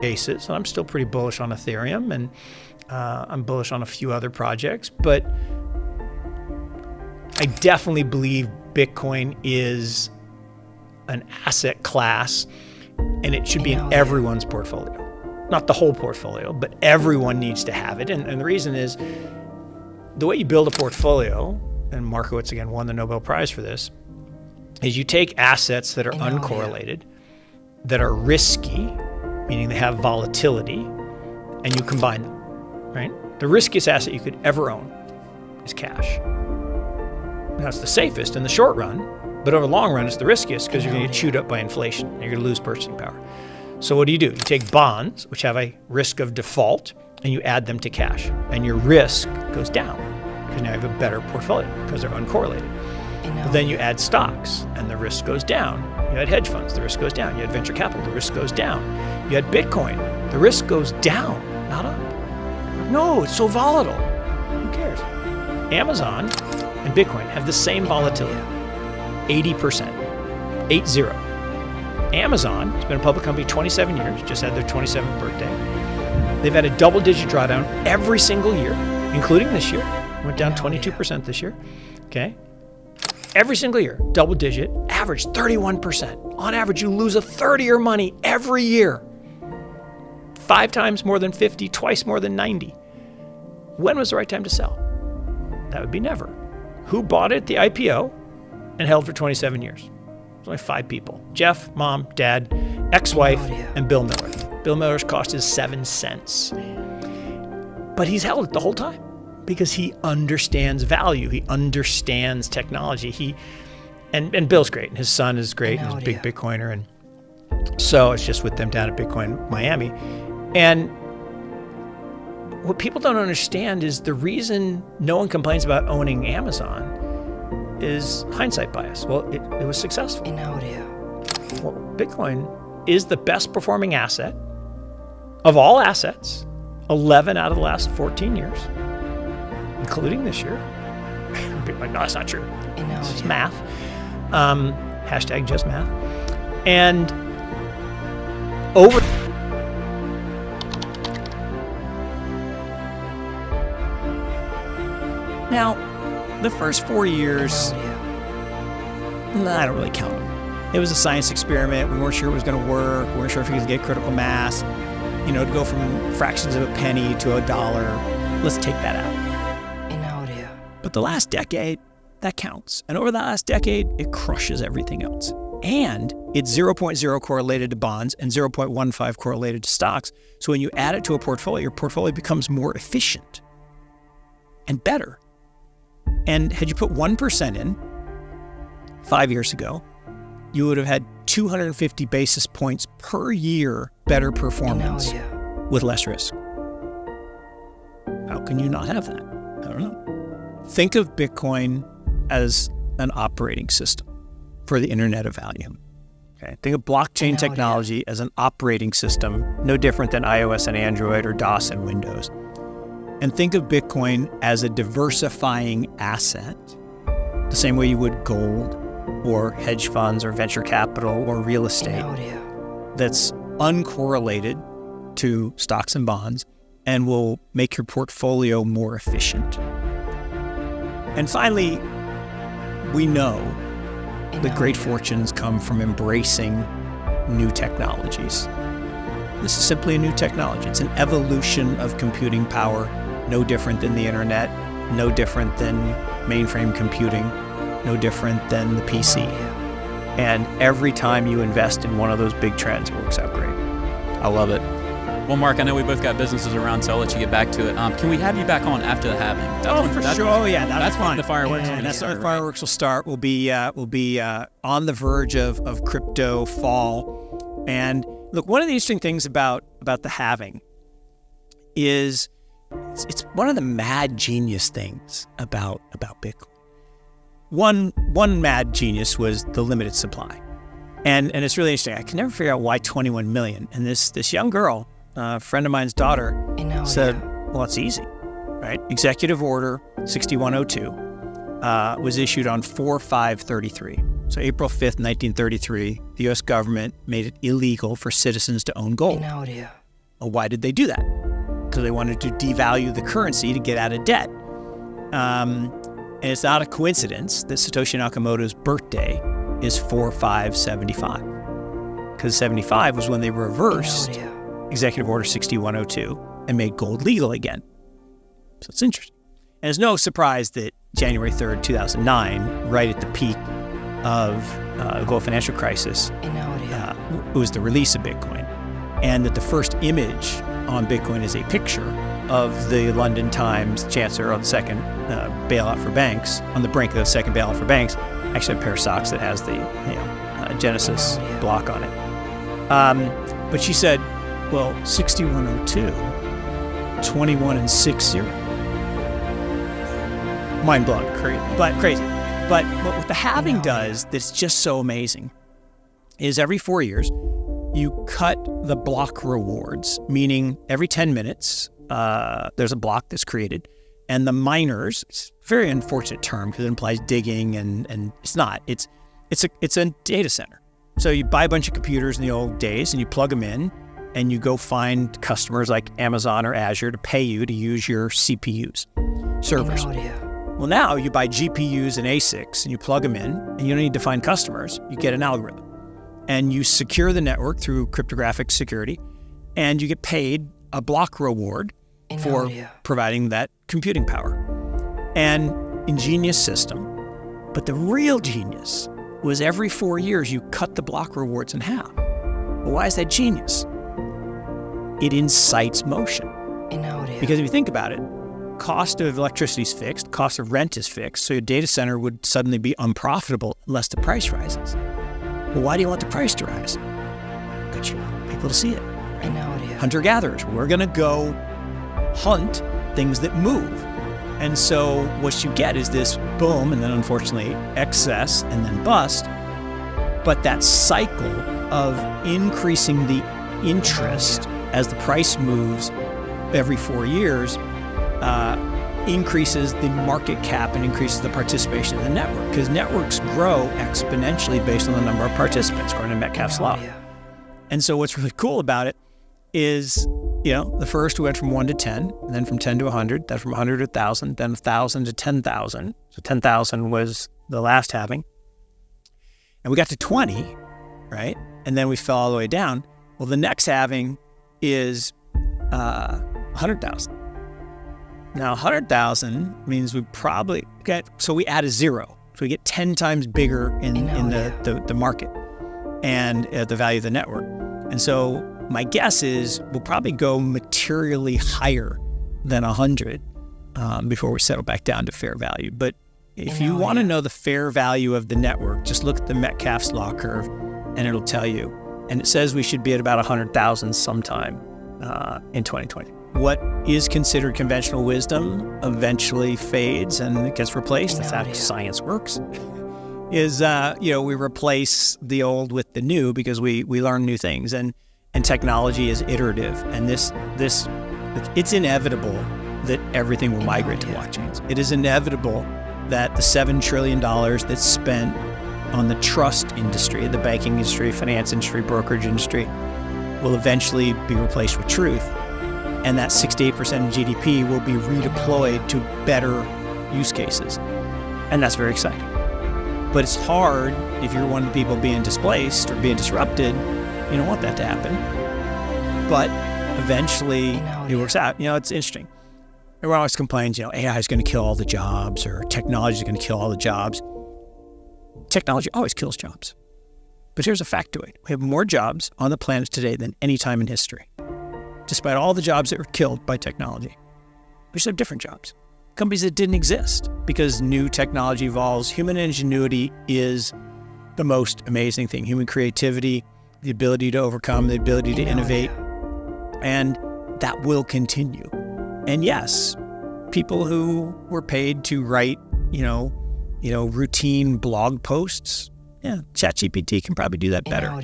cases, and I'm still pretty bullish on Ethereum, and I'm bullish on a few other projects, but I definitely believe Bitcoin is an asset class, and it should be in everyone's portfolio. Not the whole portfolio, but everyone needs to have it. And the reason is the way you build a portfolio, and Markowitz again won the Nobel Prize for this, is you take assets that are uncorrelated, that are risky, meaning they have volatility, and you combine them, right? The riskiest asset you could ever own is cash. Now, it's the safest in the short run, but over the long run, it's the riskiest because you're going to get chewed up by inflation. And you're going to lose purchasing power. So what do? You take bonds, which have a risk of default, and you add them to cash. And your risk goes down because now you have a better portfolio because they're uncorrelated. But then you add stocks, and the risk goes down. You add hedge funds, the risk goes down. You add venture capital, the risk goes down. You add Bitcoin, the risk goes down, not up. No, it's so volatile. Who cares? Amazon and Bitcoin have the same volatility, 80%, 80. Amazon has been a public company 27 years, just had their 27th birthday. They've had a double-digit drawdown every single year, including this year. Went down 22% this year, okay? Every single year, double-digit, average 31%. On average, you lose a third of your money every year. 5 times more than 50, twice more than 90. When was the right time to sell? That would be never. Who bought it at the IPO and held for 27 years? There's only 5 people. Jeff, Mom, Dad, ex-wife, and Bill Miller. Bill Miller's cost is 7 cents. But he's held it the whole time because he understands value. He understands technology. And Bill's great, and his son is great, and he's a big Bitcoiner. And so it's just with them down at Bitcoin Miami. And what people don't understand is the reason no one complains about owning Amazon is hindsight bias. Well, it was successful. Well, Bitcoin is the best performing asset of all assets, 11 out of the last 14 years, including this year. People are like, no, that's not true. It's just math. Hashtag just math. And over... Now, the first 4 years, I don't really count them. It was a science experiment. We weren't sure it was going to work. We weren't sure if we could get critical mass. To go from fractions of a penny to $1. Let's take that out. But the last decade, that counts. And over that last decade, it crushes everything else. And it's 0.0 correlated to bonds and 0.15 correlated to stocks. So when you add it to a portfolio, your portfolio becomes more efficient and better. And had you put 1% in 5 years ago, you would have had 250 basis points per year better performance with less risk. How can you not have that? I don't know. Think of Bitcoin as an operating system for the Internet of Value. Okay. Think of blockchain technology as an operating system, no different than iOS and Android or DOS and Windows. And think of Bitcoin as a diversifying asset, the same way you would gold or hedge funds or venture capital or real estate, that's uncorrelated to stocks and bonds and will make your portfolio more efficient. And finally, we know that great fortunes come from embracing new technologies. This is simply a new technology. It's an evolution of computing power, no different than the internet, no different than mainframe computing, no different than the PC. And every time you invest in one of those big trends, it works out great. I love it. Well, Mark, I know we both got businesses around, so I'll let you get back to it. Can we have you back on after the halving? Sure. Oh, yeah, that's fine. The fireworks. Yeah, that's our fireworks will start. We'll be on the verge of crypto fall. And look, one of the interesting things about the halving is it's one of the mad genius things about Bitcoin. One mad genius was the limited supply. And it's really interesting. I can never figure out why 21 million. And this young girl, a friend of mine's daughter, said, well, it's easy, right? Executive Order 6102 was issued on 4/5/33. So April 5th, 1933, the U.S. government made it illegal for citizens to own gold. Well, why did they do that? Because they wanted to devalue the currency to get out of debt. And it's not a coincidence that Satoshi Nakamoto's birthday is 4575. Because 75 was when they reversed Executive Order 6102 and made gold legal again. So it's interesting. And it's no surprise that January 3rd, 2009, right at the peak of the global financial crisis, it was the release of Bitcoin. And that the first image on Bitcoin is a picture of the London Times chancellor of the second bailout for banks, on the brink of the second bailout for banks, actually a pair of socks that has the Genesis block on it. But she said, well, 6102, 21 and 60. Mind blown, crazy. But what the halving does that's just so amazing is every 4 years, you cut the block rewards, meaning every 10 minutes, there's a block that's created. And the miners, it's a very unfortunate term because it implies digging, and it's not. It's a data center. So you buy a bunch of computers in the old days and you plug them in and you go find customers like Amazon or Azure to pay you to use your CPUs, servers. Well, now you buy GPUs and ASICs and you plug them in and you don't need to find customers. You get an algorithm. And you secure the network through cryptographic security, and you get paid a block reward for providing that computing power. And ingenious system. But the real genius was every 4 years you cut the block rewards in half. Well, why is that genius? It incites motion. Because if you think about it, cost of electricity is fixed, cost of rent is fixed, so your data center would suddenly be unprofitable unless the price rises. Well, why do you want the price to rise? Because you want people to see it. Hunter-gatherers, we're going to go hunt things that move. And so what you get is this boom, and then unfortunately excess, and then bust. But that cycle of increasing the interest as the price moves every 4 years increases the market cap and increases the participation in the network, because networks grow exponentially based on the number of participants, according to Metcalfe's law. And so what's really cool about it is, the first went from 1 to 10, and then from 10 to 100, then from 100 to 1,000, then 1,000 to 10,000. So 10,000 was the last halving. And we got to 20, right? And then we fell all the way down. Well, the next halving is 100,000. Now, 100,000 means we probably so we add a zero. So we get 10 times bigger in the market and the value of the network. And so my guess is we'll probably go materially higher than 100 before we settle back down to fair value. But if you want to know the fair value of the network, just look at the Metcalfe's law curve and it'll tell you. And it says we should be at about 100,000 sometime in 2020. What is considered conventional wisdom eventually fades and it gets replaced. That's how science works. Is we replace the old with the new because we learn new things, and technology is iterative, and this it's inevitable that everything will migrate to blockchains. It is inevitable that the $7 trillion that's spent on the trust industry, the banking industry, finance industry, brokerage industry, will eventually be replaced with truth. And that 68% of GDP will be redeployed to better use cases. And that's very exciting. But it's hard if you're one of the people being displaced or being disrupted. You don't want that to happen. But eventually it works out. It's interesting. Everyone always complains, AI is going to kill all the jobs, or technology is going to kill all the jobs. Technology always kills jobs. But here's a factoid. We have more jobs on the planet today than any time in history, despite all the jobs that were killed by technology. We just have different jobs. Companies that didn't exist because new technology evolves. Human ingenuity is the most amazing thing. Human creativity, the ability to overcome, the ability to innovate. And that will continue. And yes, people who were paid to write, routine blog posts, ChatGPT can probably do that better.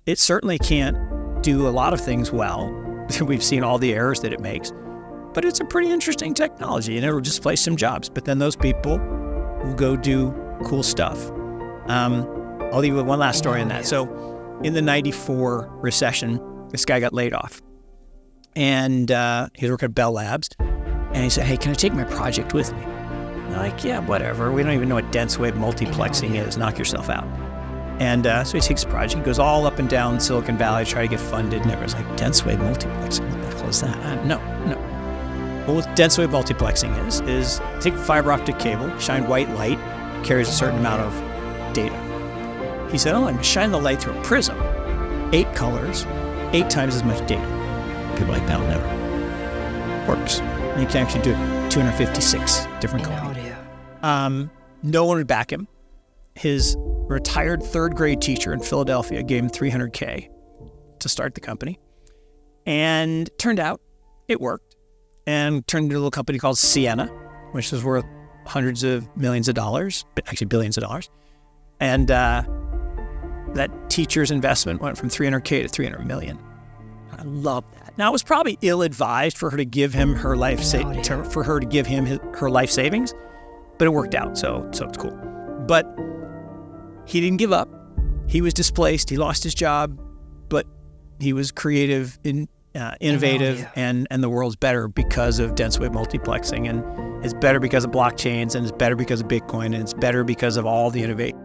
It certainly can't do a lot of things well. We've seen all the errors that it makes, but it's a pretty interesting technology, and it'll displace some jobs. But then those people will go do cool stuff. I'll leave you with one last story on that. So in the 94 recession, this guy got laid off. And he was working at Bell Labs. And he said, hey, can I take my project with me? And I'm like, yeah, whatever. We don't even know what dense wave multiplexing is. Knock yourself out. And so he takes the project, goes all up and down Silicon Valley to try to get funded. And everyone's like, dense wave multiplexing? What the hell is that? No. Well, what dense wave multiplexing is take a fiber optic cable, shine white light, carries a certain amount of data. He said, I'm going to shine the light through a prism. 8 colors, 8 times as much data. People are like, that'll never. Works. And you can actually do it 256 different colors. No one would back him. His retired 3rd grade teacher in Philadelphia gave him $300K to start the company. And it turned out it worked and turned into a little company called Sienna, which was worth hundreds of millions of dollars, but actually billions of dollars. And that teacher's investment went from $300K to $300 million. I love that. Now, it was probably ill-advised for her to give him her life her life savings, but it worked out, so it's cool. But he didn't give up. He was displaced. He lost his job, but he was creative, innovative, and the world's better because of dense wave multiplexing, and it's better because of blockchains, and it's better because of Bitcoin, and it's better because of all the innovation.